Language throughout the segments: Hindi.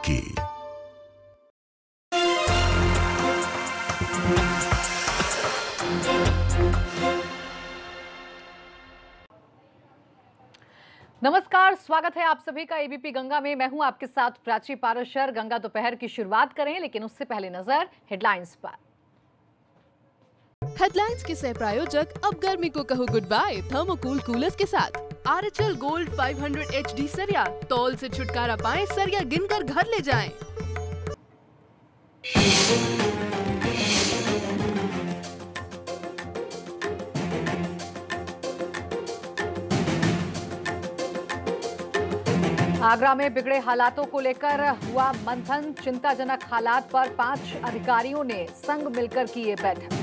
की। नमस्कार, स्वागत है आप सभी का एबीपी गंगा में। मैं हूं आपके साथ प्राची पारशर। गंगा दोपहर की शुरुआत करें, लेकिन उससे पहले नजर हेडलाइंस पर। हेडलाइंस के सह प्रायोजक अब गर्मी को कहो गुड बाय थर्मोकूल कूलर्स के साथ। आरएचएल गोल्ड 500 HD सरिया, तौल से छुटकारा पाएं, सरिया गिनकर घर ले जाएं। आगरा में बिगड़े हालातों को लेकर हुआ मंथन। चिंताजनक हालात पर 5 अधिकारियों ने संग मिलकर की ये बैठक।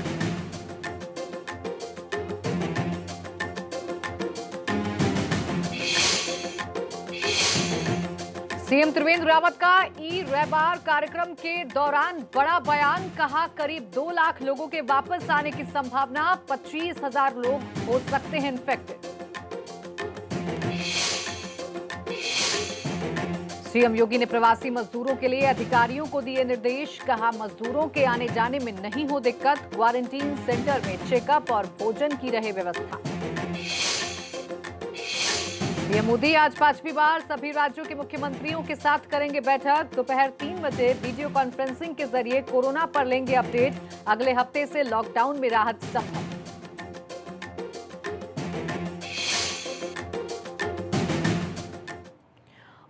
सीएम त्रिवेंद्र रावत का ई-रैबार कार्यक्रम के दौरान बड़ा बयान। कहा, करीब 2 लाख लोगों के वापस आने की संभावना, 25,000 लोग हो सकते हैं इन्फेक्टेड। सीएम योगी ने प्रवासी मजदूरों के लिए अधिकारियों को दिए निर्देश। कहा, मजदूरों के आने जाने में नहीं हो दिक्कत, क्वारंटीन सेंटर में चेकअप और भोजन की रहे व्यवस्था। पीएम मोदी आज 5वीं बार सभी राज्यों के मुख्यमंत्रियों के साथ करेंगे बैठक। दोपहर 3 बजे वीडियो कॉन्फ्रेंसिंग के जरिए कोरोना पर लेंगे अपडेट। अगले हफ्ते से लॉकडाउन में राहत संभव।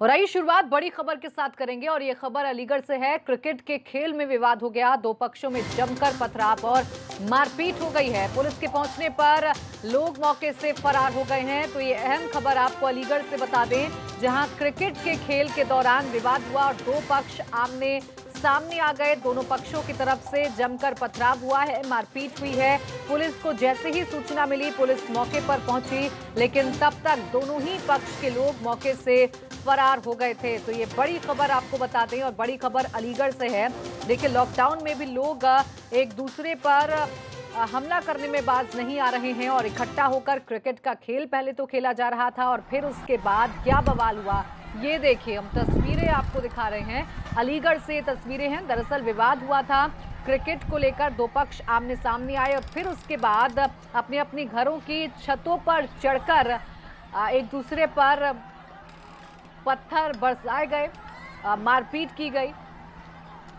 और आइए शुरुआत बड़ी खबर के साथ करेंगे, और ये खबर अलीगढ़ से है। क्रिकेट के खेल में विवाद हो गया। 2 पक्षों में जमकर पथराव और मारपीट हो गई है। पुलिस के पहुंचने पर लोग मौके से फरार हो गए हैं। तो ये अहम खबर आपको अलीगढ़ से बता दें, जहां क्रिकेट के खेल के दौरान विवाद हुआ और 2 पक्ष आमने सामने आ गए। दोनों पक्षों की तरफ से जमकर पथराव हुआ है, मारपीट हुई है। पुलिस को जैसे ही सूचना मिली, पुलिस मौके पर पहुंची, लेकिन तब तक दोनों ही पक्ष के लोग मौके से फरार हो गए थे। तो ये बड़ी खबर आपको बता दें, और बड़ी खबर अलीगढ़ से है। देखिए, लॉकडाउन में भी लोग एक दूसरे पर हमला करने में बाज नहीं आ रहे हैं, और इकट्ठा होकर क्रिकेट का खेल पहले तो खेला जा रहा था, और फिर उसके बाद क्या बवाल हुआ ये देखिए। हम तस्वीरें आपको दिखा रहे हैं, अलीगढ़ से तस्वीरें हैं। दरअसल विवाद हुआ था क्रिकेट को लेकर। 2 पक्ष आमने सामने आए और फिर उसके बाद अपने अपने घरों की छतों पर चढ़कर एक दूसरे पर पत्थर बरसाए गए, मारपीट की गई।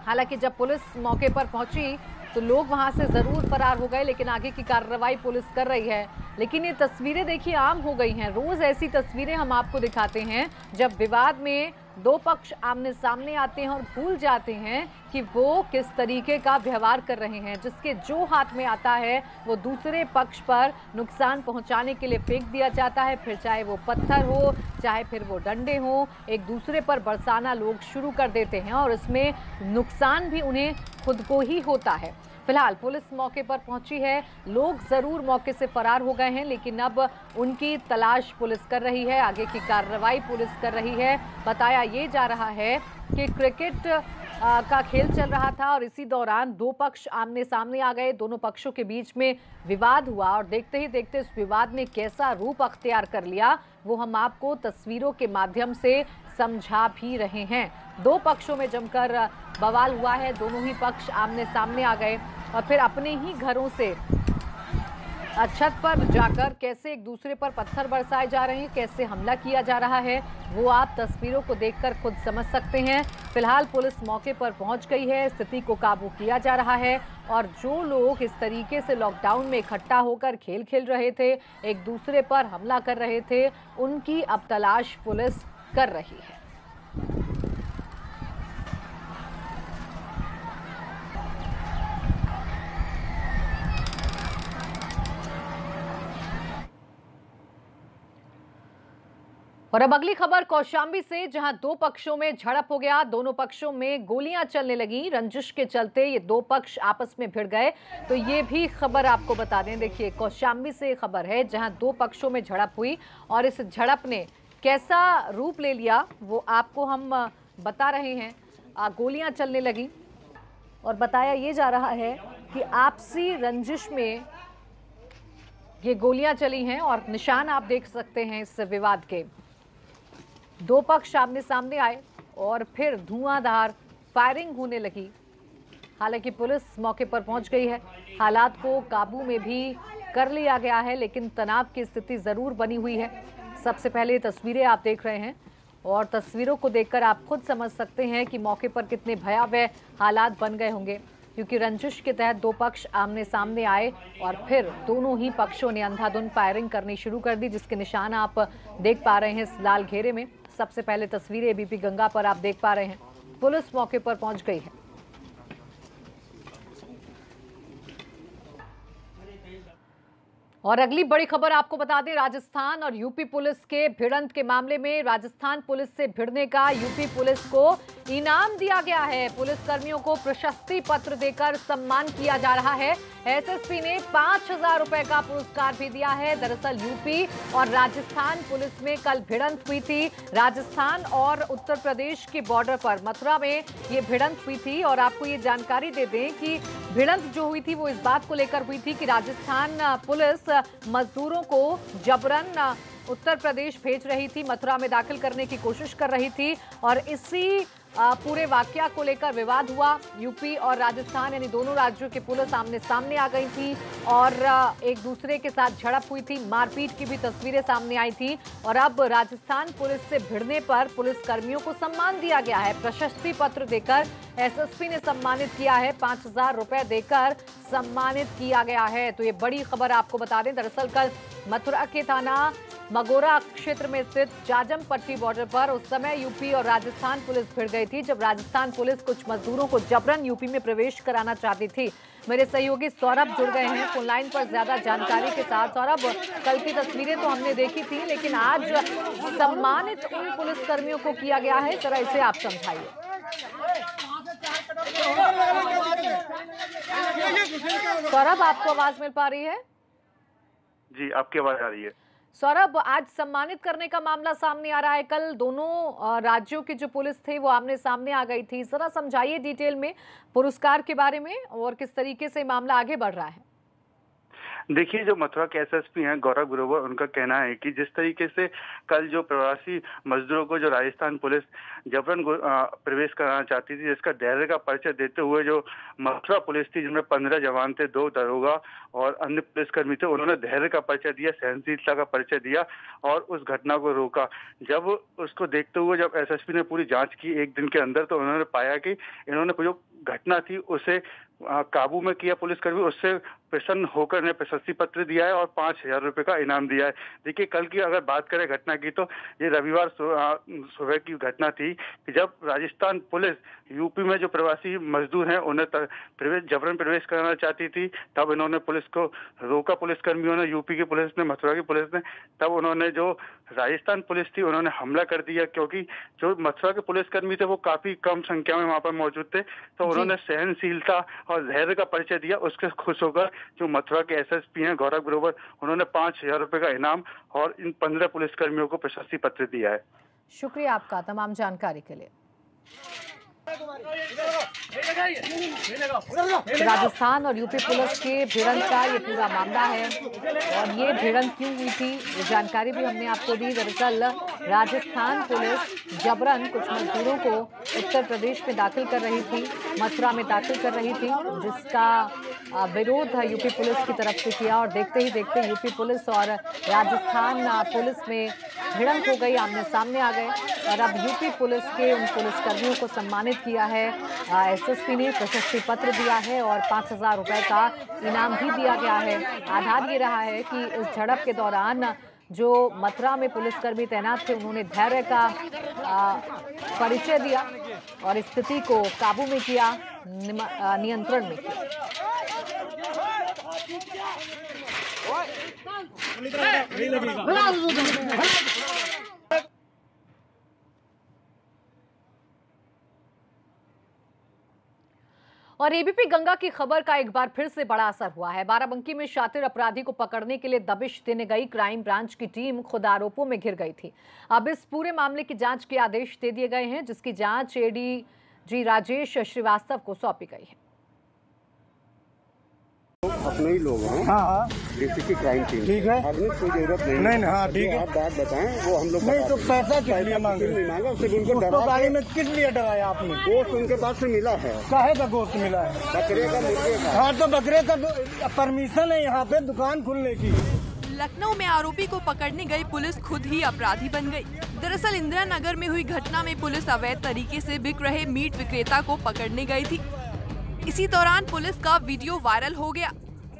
हालांकि जब पुलिस मौके पर पहुंची तो लोग वहां से जरूर फरार हो गए, लेकिन आगे की कार्रवाई पुलिस कर रही है। लेकिन ये तस्वीरें देखिए आम हो गई हैं। रोज ऐसी तस्वीरें हम आपको दिखाते हैं जब विवाद में 2 पक्ष आमने सामने आते हैं और भूल जाते हैं कि वो किस तरीके का व्यवहार कर रहे हैं। जिसके जो हाथ में आता है वो दूसरे पक्ष पर नुकसान पहुंचाने के लिए फेंक दिया जाता है। फिर चाहे वो पत्थर हो, चाहे फिर वो डंडे हो, एक दूसरे पर बरसाना लोग शुरू कर देते हैं, और इसमें नुकसान भी उन्हें खुद को ही होता है। फिलहाल पुलिस मौके पर पहुंची है। लोग जरूर मौके से फरार हो गए हैं, लेकिन अब उनकी तलाश पुलिस कर रही है। आगे की कार्रवाई पुलिस कर रही है। बताया ये जा रहा है कि क्रिकेट का खेल चल रहा था और इसी दौरान 2 पक्ष आमने सामने आ गए। दोनों पक्षों के बीच में विवाद हुआ, और देखते ही देखते इस विवाद ने कैसा रूप अख्तियार कर लिया वो हम आपको तस्वीरों के माध्यम से समझा भी रहे हैं। 2 पक्षों में जमकर बवाल हुआ है। दोनों ही पक्ष आमने सामने आ गए और फिर अपने ही घरों से छत पर जाकर कैसे एक दूसरे पर पत्थर बरसाए जा रहे हैं, कैसे हमला किया जा रहा है, वो आप तस्वीरों को देखकर खुद समझ सकते हैं। फिलहाल पुलिस मौके पर पहुंच गई है। स्थिति को काबू किया जा रहा है, और जो लोग इस तरीके से लॉकडाउन में इकट्ठा होकर खेल खेल रहे थे, एक दूसरे पर हमला कर रहे थे, उनकी अब तलाश पुलिस कर रही है। और अब अगली खबर कौशाम्बी से, जहां 2 पक्षों में झड़प हो गया। दोनों पक्षों में गोलियां चलने लगी। रंजिश के चलते ये 2 पक्ष आपस में भिड़ गए। तो ये भी खबर आपको बता दें। देखिए, कौशाम्बी से खबर है, जहां 2 पक्षों में झड़प हुई, और इस झड़प ने कैसा रूप ले लिया वो आपको हम बता रहे हैं। गोलियां चलने लगी, और बताया ये जा रहा है कि आपसी रंजिश में ये गोलियां चली हैं, और निशान आप देख सकते हैं इस विवाद के। 2 पक्ष आमने सामने आए, और फिर धुआंधार फायरिंग होने लगी। हालांकि पुलिस मौके पर पहुंच गई है, हालात को काबू में भी कर लिया गया है, लेकिन तनाव की स्थिति जरूर बनी हुई है। सबसे पहले तस्वीरें आप देख रहे हैं और तस्वीरों को देखकर आप खुद समझ सकते हैं कि मौके पर कितने भयावह हालात बन गए होंगे, क्योंकि रंजिश के तहत दो पक्ष आमने सामने आए और फिर दोनों ही पक्षों ने अंधाधुंध फायरिंग करनी शुरू कर दी, जिसके निशान आप देख पा रहे हैं इस लाल घेरे में। सबसे पहले तस्वीरें एबीपी गंगा पर आप देख पा रहे हैं। पुलिस मौके पर पहुंच गई है। और अगली बड़ी खबर आपको बता दें, राजस्थान और यूपी पुलिस के भिड़ंत के मामले में राजस्थान पुलिस से भिड़ने का यूपी पुलिस को इनाम दिया गया है। पुलिस कर्मियों को प्रशस्ति पत्र देकर सम्मान किया जा रहा है। एसएसपी ने 5,000 रुपए का पुरस्कार भी दिया है। दरअसल यूपी और राजस्थान पुलिस में कल भिड़ंत हुई थी। राजस्थान और उत्तर प्रदेश के बॉर्डर पर मथुरा में ये भिड़ंत हुई थी। और आपको ये जानकारी दे दें कि भिड़ंत जो हुई थी वो इस बात को लेकर हुई थी कि राजस्थान पुलिस मजदूरों को जबरन उत्तर प्रदेश भेज रही थी, मथुरा में दाखिल करने की कोशिश कर रही थी। और इसी पूरे वाकया को लेकर विवाद हुआ। यूपी और राजस्थान यानी दोनों राज्यों की पुलिस आमने सामने आ गई थी और एक दूसरे के साथ झड़प हुई थी। मारपीट की भी तस्वीरें सामने आई थी। और अब राजस्थान पुलिस से भिड़ने पर पुलिस कर्मियों को सम्मान दिया गया है। प्रशस्ति पत्र देकर एसएसपी ने सम्मानित किया है, 5,000 रुपए देकर सम्मानित किया गया है। तो ये बड़ी खबर आपको बता दें, दरअसल कल मथुरा के थाना मगोरा क्षेत्र में स्थित जाजम पट्टी बॉर्डर पर उस समय यूपी और राजस्थान पुलिस भिड़ गई थी, जब राजस्थान पुलिस कुछ मजदूरों को जबरन यूपी में प्रवेश कराना चाहती थी। मेरे सहयोगी सौरभ जुड़ गए हैं फोन लाइन पर ज्यादा जानकारी के साथ। सौरभ, कल की तस्वीरें तो हमने देखी थी, लेकिन आज सम्मानित उन पुलिस कर्मियों को किया गया है, जरा इसे आप समझाइए। सौरभ, आपको आवाज मिल पा रही है? जी, आपकी आवाज आ रही है। सौरभ, आज सम्मानित करने का मामला सामने आ रहा है। कल दोनों राज्यों की जो पुलिस थे वो आमने सामने आ गई थी। जरा समझाइए डिटेल में पुरस्कार के बारे में और किस तरीके से मामला आगे बढ़ रहा है। देखिए, जो मथुरा के एसएसपी हैं गौरव ग्रोवर, उनका कहना है कि जिस तरीके से कल जो प्रवासी मजदूरों को जो राजस्थान पुलिस जबरन प्रवेश कराना चाहती थी, जिसका धैर्य का परिचय देते हुए जो मथुरा पुलिस थी, जिनमें 15 जवान थे, 2 दरोगा और अन्य पुलिसकर्मी थे, उन्होंने धैर्य का परिचय दिया, सहनशीलता का परिचय दिया और उस घटना को रोका। जब उसको देखते हुए जब एसएसपी ने पूरी जांच की एक दिन के अंदर, तो उन्होंने पाया कि इन्होंने जो घटना थी उसे काबू में किया पुलिसकर्मी, उससे प्रसन्न होकर ने प्रशस्ति पत्र दिया है और 5,000 रुपए का इनाम दिया है। देखिए, कल की अगर बात करें घटना की, तो ये रविवार सुबह की घटना थी कि जब राजस्थान पुलिस यूपी में जो प्रवासी मजदूर हैं उन्हें जबरन प्रवेश कराना चाहती थी, तब इन्होंने पुलिस को रोका। पुलिसकर्मियों ने, यूपी की पुलिस ने, मथुरा की पुलिस ने, तब उन्होंने जो राजस्थान पुलिस थी उन्होंने हमला कर दिया, क्योंकि जो मथुरा के पुलिसकर्मी थे वो काफी कम संख्या में वहां पर मौजूद थे। तो उन्होंने सहनशीलता और धैर्य का परिचय दिया। उसके खुश होकर जो मथुरा के एसएसपी हैं गौरव ग्रोवर, उन्होंने 5,000 रुपए का इनाम और इन 15 पुलिसकर्मियों को प्रशस्ति पत्र दिया है। शुक्रिया आपका तमाम जानकारी के लिए। राजस्थान और यूपी पुलिस के भिड़ंत का ये पूरा मामला है और ये भिड़ंत क्यों हुई थी ये जानकारी भी हमने आपको दी। दरअसल राजस्थान पुलिस जबरन कुछ मजदूरों को उत्तर प्रदेश में दाखिल कर रही थी, मथुरा में दाखिल कर रही थी, जिसका विरोध यूपी पुलिस की तरफ से किया और देखते ही देखते यूपी पुलिस और राजस्थान पुलिस में भिड़ंत हो गई, आमने सामने आ गए। और अब यूपी पुलिस के उन पुलिसकर्मियों को सम्मानित किया है, एसएसपी ने प्रशस्ति पत्र दिया है और 5,000 रुपए का इनाम भी दिया गया है। आधार ये रहा है कि इस झड़प के दौरान जो मथुरा में पुलिसकर्मी तैनात थे उन्होंने धैर्य का परिचय दिया और स्थिति को काबू में किया, नियंत्रण में किया। और एबीपी गंगा की खबर का एक बार फिर से बड़ा असर हुआ है। बाराबंकी में शातिर अपराधी को पकड़ने के लिए दबिश देने गई क्राइम ब्रांच की टीम खुद आरोपों में घिर गई थी। अब इस पूरे मामले की जांच के आदेश दे दिए गए हैं, जिसकी जांच एडीजी राजेश श्रीवास्तव को सौंपी गई है। अपने ही लोग हैं। हाँ डीसीपी क्राइम टीम। ठीक है, अभी कोई जरूरत नहीं। नहीं हाँ ठीक है। आप बात बताएं, वो हम लोग नहीं तो पैसा किस लिए मांगे? नहीं मांगा, सिर्फ उनको डरा। गाड़ी में किस लिए डराया आपने? गोश्त उनके पास से मिला है। काहे का गोश्त मिला है? बकरे का, मुर्गे का। हाँ तो बकरे का परमिशन है यहाँ पे दुकान खुलने की। लखनऊ में आरोपी को पकड़ने गई पुलिस खुद ही अपराधी बन गई। दरअसल इंदिरा नगर में हुई घटना में पुलिस अवैध तरीके से बिक रहे मीट विक्रेता को पकड़ने गई थी। इसी दौरान पुलिस का वीडियो वायरल हो गया।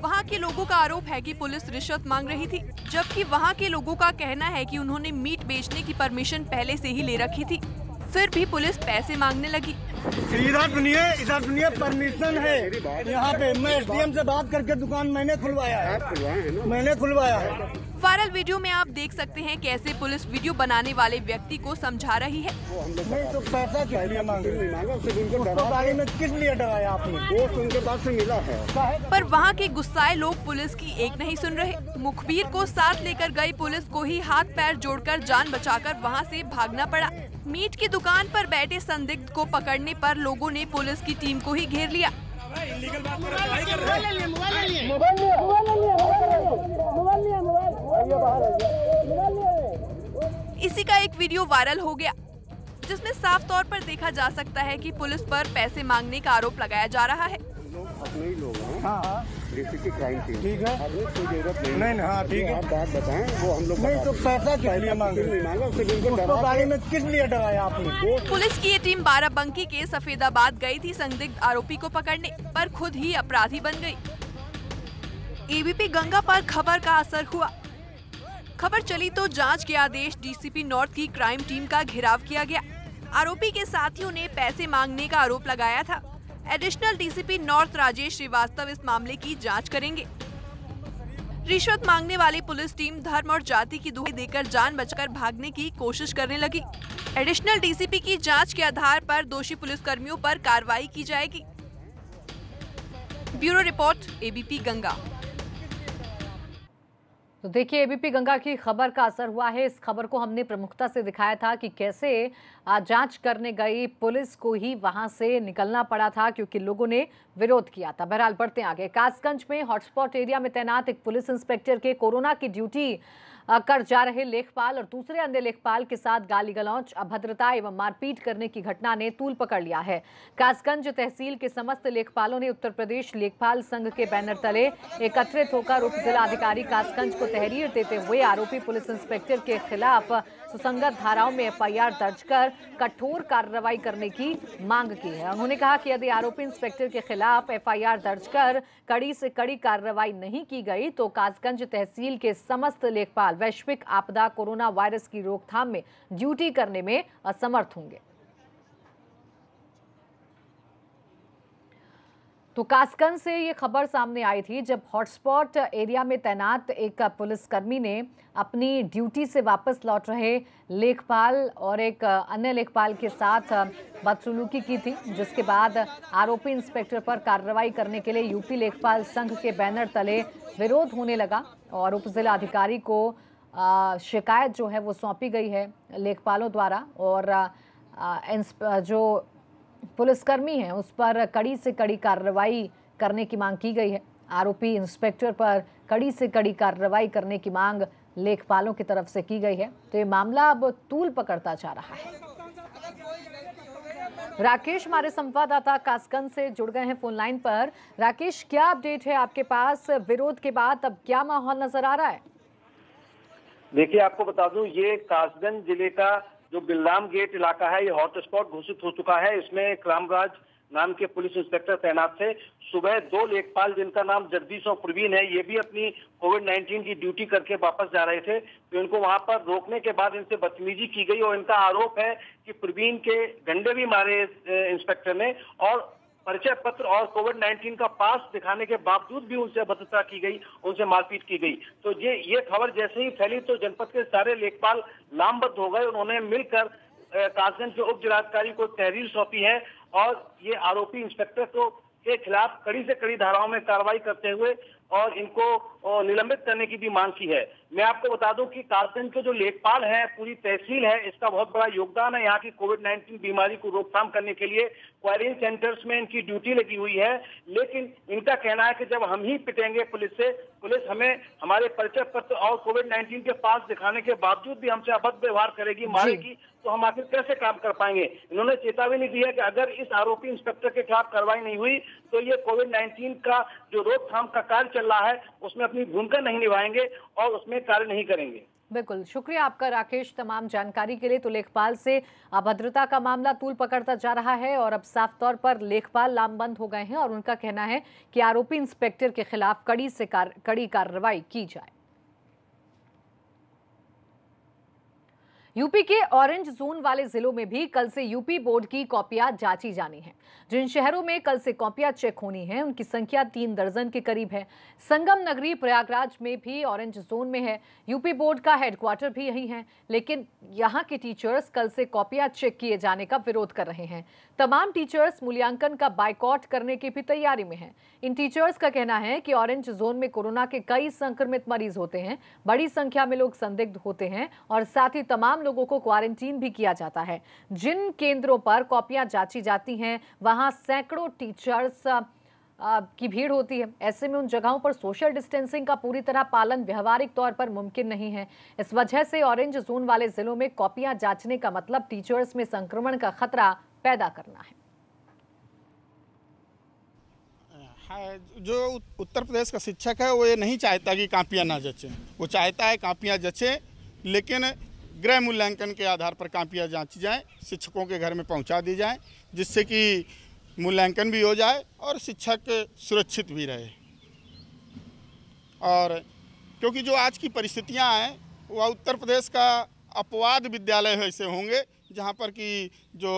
वहां के लोगों का आरोप है कि पुलिस रिश्वत मांग रही थी, जबकि वहां के लोगों का कहना है कि उन्होंने मीट बेचने की परमिशन पहले से ही ले रखी थी, फिर भी पुलिस पैसे मांगने लगी। इधर सुनिए परमिशन है यहाँ पे। मैं एसडीएम से बात करके दुकान मैंने खुलवाया है। मैंने खुलवाया है। वायरल वीडियो में आप देख सकते हैं कैसे पुलिस वीडियो बनाने वाले व्यक्ति को समझा रही है। नहीं तो पैसा किस लिए मांगे? नहीं मांगा, सिर्फ उनको डरा। गाड़ी में किस लिए डराया आपने? गोश्त उनके पास से मिला है। पर वहां के गुस्साए लोग पुलिस की एक नहीं सुन रहे। मुखबिर को साथ लेकर गई पुलिस को ही हाथ पैर जोड़कर जान बचाकर वहां से भागना पड़ा। मीट की दुकान पर बैठे संदिग्ध को पकड़ने पर लोगों ने पुलिस की टीम को ही घेर लिया। इसी का एक वीडियो वायरल हो गया, जिसमें साफ तौर पर देखा जा सकता है कि पुलिस पर पैसे मांगने का आरोप लगाया जा रहा है। अपने ही लोग हैं। हाँ डीसीपी क्राइम टीम। ठीक है, अभी कोई जरूरत नहीं। नहीं हाँ ठीक है। आप बात बताएं, वो हम लोग। नहीं तो पैसा किस लिए मांगे? नहीं मांगा, सिर्फ उनको डरा। गाड़ी में किस लिए डराया आपने? पुलिस की ये टीम बाराबंकी के सफेदाबाद गई थी संदिग्ध आरोपी को पकड़ने, पर खुद ही अपराधी बन गई। एबीपी गंगा पर खबर का असर हुआ। खबर चली तो जांच के आदेश डीसीपी नॉर्थ की क्राइम टीम का घेराव किया गया। आरोपी के साथियों ने पैसे मांगने का आरोप लगाया था। Additional DCP north Rajesh Srivastava इस मामले की जांच करेंगे। रिश्वत मांगने वाली पुलिस टीम धर्म और जाति की दुहाई देकर जान बचाकर भागने की कोशिश करने लगी। एडिशनल डीसीपी की जांच के आधार पर दोषी पुलिसकर्मियों पर कार्रवाई की जाएगी। Bureau report, ABP Ganga. तो देखिए, एबीपी गंगा की खबर का असर हुआ है। इस खबर को हमने प्रमुखता से दिखाया था कि कैसे जांच करने गई पुलिस को ही वहां से निकलना पड़ा था क्योंकि लोगों ने विरोध किया था। बहरहाल बढ़ते आगे। कासगंज में हॉटस्पॉट एरिया में तैनात एक पुलिस इंस्पेक्टर के कोरोना की ड्यूटी कर जा रहे लेखपाल और दूसरे अन्य लेखपाल के साथ गाली गलौज, अभद्रता एवं मारपीट करने की घटना ने तूल पकड़ लिया है। कासगंज तहसील के समस्त लेखपालों ने उत्तर प्रदेश लेखपाल संघ के बैनर तले एकत्रित होकर उप जिला अधिकारी कासगंज को तहरीर देते हुए आरोपी पुलिस इंस्पेक्टर के खिलाफ सुसंगत धाराओं में एफआईआर दर्ज कर कठोर कार्रवाई करने की मांग की है। उन्होंने कहा कि यदि आरोपी इंस्पेक्टर के खिलाफ एफआईआर दर्ज कर कड़ी से कड़ी कार्रवाई नहीं की गई तो कासगंज तहसील के समस्त लेखपाल वैश्विक आपदा कोरोना वायरस की रोकथाम में ड्यूटी करने में असमर्थ होंगे। तो कासगंज से ये खबर सामने आई थी जब हॉटस्पॉट एरिया में तैनात एक पुलिसकर्मी ने अपनी ड्यूटी से वापस लौट रहे लेखपाल और एक अन्य लेखपाल के साथ बदसलूकी की थी, जिसके बाद आरोपी इंस्पेक्टर पर कार्रवाई करने के लिए यूपी लेखपाल संघ के बैनर तले विरोध होने लगा और उप जिला अधिकारी को शिकायत जो है वो सौंपी गई है लेखपालों द्वारा और जो पुलिसकर्मी हैं उस पर कड़ी से कड़ी कार्रवाई करने की मांग की गई है। आरोपी इंस्पेक्टर पर कड़ी से कड़ी कार्रवाई करने की मांग लेखपालों की तरफ से की गई है। तो ये मामला अब तूल पकड़ता जा रहा है। राकेश हमारे संवाददाता कासगंज से जुड़ गए हैं फोन लाइन पर। राकेश, क्या अपडेट है आपके पास? विरोध के बाद अब क्या माहौल नजर आ रहा है? देखिए, आपको बता दूं, ये कासगंज जिले का जो बिल्लाम गेट इलाका है ये हॉटस्पॉट घोषित हो चुका है। इसमें रामराज नाम के पुलिस इंस्पेक्टर तैनात थे। सुबह 2 लेखपाल जिनका नाम जगदीश और प्रवीण है, ये भी अपनी कोविड-19 की ड्यूटी करके वापस जा रहे थे। तो इनको वहां पर रोकने के बाद इनसे बदतमीजी की गई और इनका आरोप है कि प्रवीण के डंडे भी मारे इंस्पेक्टर ने और परिचय पत्र और कोविड-19 का पास दिखाने के बावजूद भी उनसे अभद्रता की गई, उनसे मारपीट की गई। तो ये खबर जैसे ही फैली तो जनपद के सारे लेखपाल लामबद्ध हो गए। उन्होंने मिलकर कासगंज के उप जिलाधिकारी को तहरीर सौंपी है और ये आरोपी इंस्पेक्टर के खिलाफ कड़ी से कड़ी धाराओं में कार्रवाई करते हुए और इनको निलंबित करने की भी मांग की है। मैं आपको बता दूं कि कासगंज के जो लेखपाल है, पूरी तहसील है, इसका बहुत बड़ा योगदान है यहाँ की कोविड-19 बीमारी को रोकथाम करने के लिए। क्वारंटाइन सेंटर्स में इनकी ड्यूटी लगी हुई है, लेकिन इनका कहना है कि जब हम ही पिटेंगे पुलिस से, पुलिस हमें हमारे परिचय पत्र और कोविड-19 के पास दिखाने के बावजूद भी हमसे अभद्र व्यवहार करेगी, मारेगी, तो हम आखिर कैसे काम कर पाएंगे। इन्होंने चेतावनी दी है कि अगर इस आरोपी इंस्पेक्टर के खिलाफ कार्रवाई नहीं हुई तो ये कोविड-19 का जो रोकथाम का कार्य चल रहा है उसमें अपनी भूमिका नहीं निभाएंगे और उसमें कार्य नहीं करेंगे। बिल्कुल, शुक्रिया आपका राकेश तमाम जानकारी के लिए। तो लेखपाल से अभद्रता का मामला तूल पकड़ता जा रहा है और अब साफ तौर पर लेखपाल लामबंद हो गए हैं और उनका कहना है कि आरोपी इंस्पेक्टर के खिलाफ कड़ी कार्रवाई की जाए। यूपी के ऑरेंज जोन वाले जिलों में भी कल से यूपी बोर्ड की कॉपियां जांची जानी है। जिन शहरों में कल से कॉपियां चेक होनी है उनकी संख्या 3 दर्जन के करीब है। संगम नगरी प्रयागराज में भी ऑरेंज जोन में है। यूपी बोर्ड का हेडक्वार्टर भी यही है, लेकिन यहाँ के टीचर्स कल से कॉपियां चेक किए जाने का विरोध कर रहे हैं। तमाम टीचर्स मूल्यांकन का बाइकॉट करने की भी तैयारी में हैं। इन टीचर्स का कहना है कि ऑरेंज जोन में कोरोना के कई संक्रमित मरीज होते हैं, बड़ी संख्या में लोग संदिग्ध होते हैं और साथ ही तमाम लोगों को क्वारंटीन भी किया जाता है। जिन केंद्रों पर कॉपियां जांची जाती हैं वहां सैकड़ों टीचर्स की भीड़ होती है। ऐसे में उन जगहों पर सोशल डिस्टेंसिंग का पूरी तरह पालन व्यवहारिक तौर पर मुमकिन नहीं है। इस वजह से ऑरेंज जोन वाले जिलों में कॉपियां जांचने का मतलब टीचर्स में संक्रमण का खतरा पैदा करना है। जो उत्तर प्रदेश का शिक्षक है वो ये नहीं चाहता कि कापियां ना जचें, वो चाहता है कापियां जचें, लेकिन गृह मूल्यांकन के आधार पर कापियां जांची जाएं, शिक्षकों के घर में पहुंचा दी जाएं, जिससे कि मूल्यांकन भी हो जाए और शिक्षक सुरक्षित भी रहे। और क्योंकि जो आज की परिस्थितियां हैं वह उत्तर प्रदेश का अपवाद विद्यालय ऐसे होंगे जहां पर कि जो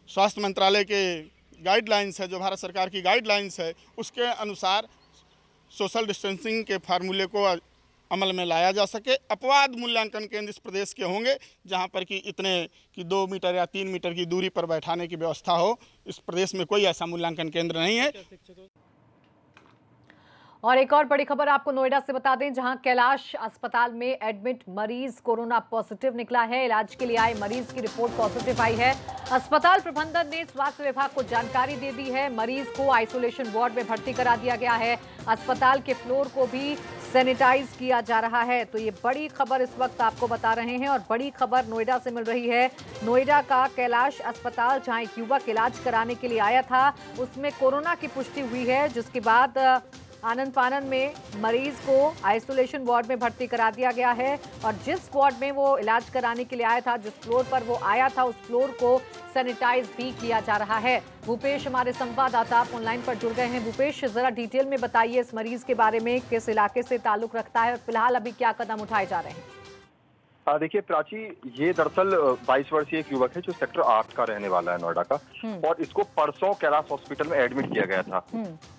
स्वास्थ्य मंत्रालय के गाइडलाइंस है, जो भारत सरकार की गाइडलाइंस है, उसके अनुसार सोशल डिस्टेंसिंग के फार्मूले को अमल में लाया जा सके। अपवाद मूल्यांकन केंद्र इस प्रदेश के होंगे जहां पर कि इतने कि 2 मीटर या 3 मीटर की दूरी पर बैठाने की व्यवस्था हो। इस प्रदेश में कोई ऐसा मूल्यांकन केंद्र नहीं है। और एक और बड़ी खबर आपको नोएडा से बता दें, जहां कैलाश अस्पताल में एडमिट मरीज कोरोना पॉजिटिव निकला है। इलाज के लिए आए मरीज की रिपोर्ट पॉजिटिव आई है। अस्पताल प्रबंधन ने स्वास्थ्य विभाग को जानकारी दे दी है। मरीज को आइसोलेशन वार्ड में भर्ती करा दिया गया है। अस्पताल के फ्लोर को भी सैनिटाइज किया जा रहा है। तो ये बड़ी खबर इस वक्त आपको बता रहे हैं और बड़ी खबर नोएडा से मिल रही है। नोएडा का कैलाश अस्पताल, जहां एक युवक इलाज कराने के लिए आया था, उसमें कोरोना की पुष्टि हुई है, जिसके बाद आनंद फानन में मरीज को आइसोलेशन वार्ड में भर्ती करा दिया गया है। और जिस वार्ड में वो इलाज कराने के लिए आया था, जिस फ्लोर पर वो आया था, उस फ्लोर को सैनिटाइज भी किया जा रहा है। भूपेश हमारे संवाददाता आप ऑनलाइन पर जुड़ गए हैं। भूपेश, जरा डिटेल में बताइए इस मरीज के बारे में, किस इलाके से ताल्लुक रखता है और फिलहाल अभी क्या कदम उठाए जा रहे हैं? देखिए प्राची, ये दरअसल 22 वर्षीय एक युवक है जो सेक्टर 8 का रहने वाला है, नोएडा का, और इसको परसों कैलाश हॉस्पिटल में एडमिट किया गया था।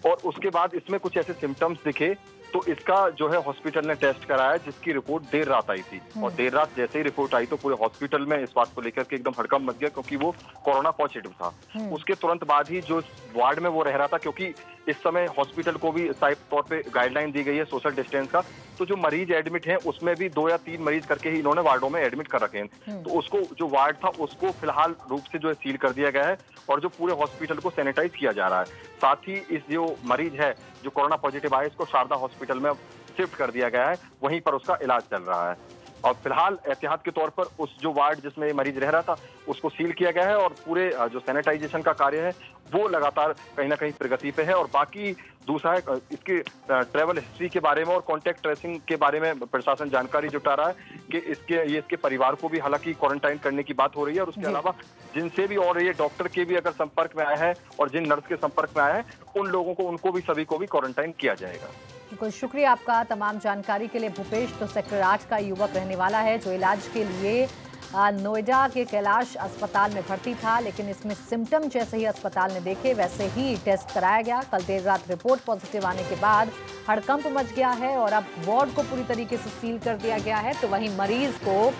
और उसके बाद इसमें कुछ ऐसे सिम्टम्स दिखे तो इसका जो है हॉस्पिटल ने टेस्ट कराया, जिसकी रिपोर्ट देर रात आई थी। और देर रात जैसे ही रिपोर्ट आई तो पूरे हॉस्पिटल में इस बात को लेकर के एकदम हड़कंप मच गया, क्योंकि वो कोरोना पॉजिटिव था। उसके तुरंत बाद ही जो वार्ड में वो रह रहा था, क्योंकि इस समय हॉस्पिटल को भी साफ तौर पे गाइडलाइन दी गई है सोशल डिस्टेंस का, तो जो मरीज एडमिट हैं उसमें भी 2 या 3 मरीज करके ही इन्होंने वार्डों में एडमिट कर रखे हैं। तो उसको जो वार्ड था उसको फिलहाल रूप से जो है सील कर दिया गया है और जो पूरे हॉस्पिटल को सैनिटाइज किया जा रहा है। साथ ही इस जो मरीज है जो कोरोना पॉजिटिव आया, इसको शारदा हॉस्पिटल में शिफ्ट कर दिया गया है, वहीं पर उसका इलाज चल रहा है। और फिलहाल एहतियात के तौर पर उस जो वार्ड जिसमें मरीज रह रहा था उसको सील किया गया है और पूरे जो सैनिटाइजेशन का कार्य है वो लगातार कहीं ना कहीं प्रगति पे है। और बाकी दूसरा है इसकी ट्रैवल हिस्ट्री के बारे में और कॉन्टैक्ट ट्रेसिंग के बारे में प्रशासन जानकारी जुटा रहा है कि इसके परिवार को भी हालांकि क्वारंटाइन करने की बात हो रही है। और उसके अलावा जिनसे भी और ये डॉक्टर के भी अगर संपर्क में आए हैं और जिन नर्स के संपर्क में आए हैं उन लोगों को, उनको भी सभी को भी क्वारंटाइन किया जाएगा। बिल्कुल, शुक्रिया आपका तमाम जानकारी के लिए भूपेश। तो सेक्टर 8 का युवक रहने वाला है जो इलाज के लिए नोएडा के कैलाश अस्पताल में भर्ती था, लेकिन इसमें सिम्टम जैसे ही अस्पताल ने देखे वैसे ही टेस्ट कराया गया। कल देर रात रिपोर्ट पॉजिटिव आने के बाद हड़कंप मच गया है और अब वार्ड को पूरी तरीके से सील कर दिया गया है। तो वहीं मरीज को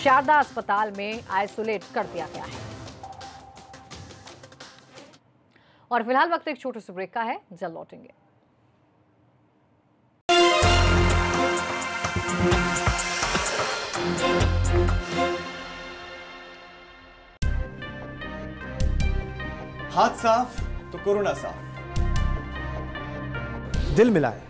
शारदा अस्पताल में आइसोलेट कर दिया गया है। और फिलहाल वक्त एक छोटे से ब्रेक का है, जल्द लौटेंगे। हाथ साफ तो कोरोना साफ। दिल मिलाएं,